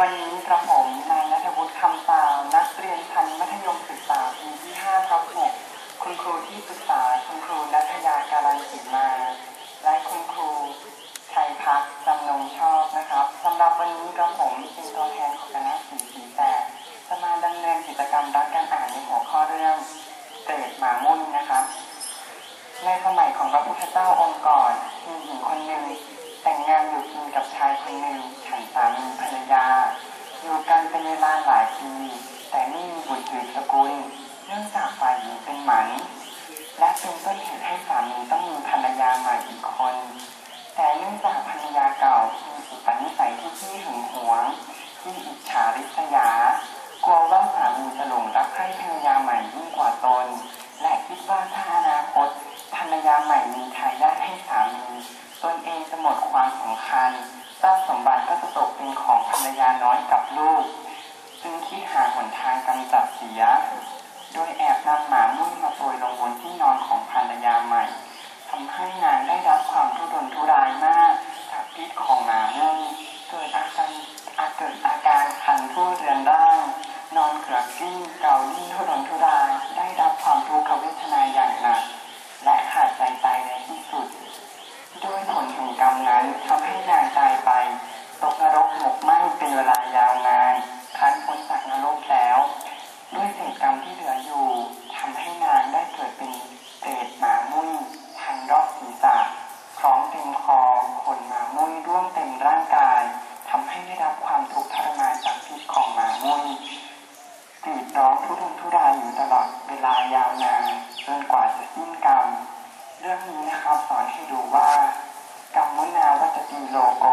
วันนี้กระผมนายณัฐวุฒิคำตาวนักเรียนชั้นมัธยมศึกษาปีที่5/6คุณครูที่ปรึกษาคุณครูณัฐยาการันกิจมาและคุณครูชัยพักจำนงชอบนะครับสำหรับวันนี้กระผมเป็นตัวแทนของคณะสีแต่จะมาดำเนินกิจกรรมรักการอ่านในหัวข้อเรื่องเตร็ดหมามุ่นนะครับในสมัยของพระพุทธเจ้าองค์ก่อนมีหญิงคนหนึ่งแต่งงานอยู่กินกับชายคนหนึ่งฉันสามีภรรยาอยู่กันเป็นเวลาหลายปีแต่ไม่มีบุตรสืบสกุลเนื่องจากฝ่ายหญิงเป็นหมันและเป็นต้นเหตุให้สามีต้องมีภรรยาใหม่อีกคนแต่เนื่องจากภรรยาเก่ามีอุปนิสัยที่ขี้หึงหวงที่อิจฉาริษยากลัวว่าสามีจะหลงรักใคร่ภรรยาใหม่ยิ่งกว่าตนและคิดว่าถ้าอนาคตภรรยาใหม่มีทายาทให้สามีตนเองจะหมดความสำคัญทรัพย์สมบัติก็จะตกเป็นของภรรยาน้อยกับลูกจึงคิดหาหนทางกำจัดเสียโดยแอบนำหมามุ่นมาโปรยลงบนที่นอนของภรรยาใหม่ทำให้นางได้รับความทุรนทุรายมากจากพิษของหมามุ่นเกิดอาการคันทั่วเรือนร่างนอนเกลือกกลิ้งเกาลิ้นทุรนทุรายได้รับความทุกขเวทนาอย่างหนักและขาดใจตายในที่สุดด้วยผลแห่งกรรมนั้นทำให้นางตายไปตกนรกหมกไหม้เป็นเวลายาวนานครั้นพ้นจากนรกแล้วด้วยเศษกรรมที่เหลืออยู่ทำให้นางได้เกิดเป็นเปรตหมามุ่นพันรอบศีรษะคล้องเต็มคอขนหมามุ่นร่วงเต็มร่างกายทำให้ได้รับความทุกข์ทรมานจากพิษของหมามุ่นกรีดร้องทุรนทุรายอยู่ตลอดเวลายาวนานจนกว่าจะสิ้นกรรมเรื่องนี้นะครับสอนให้ดูว่ากรรมมุนาวัจติโลโก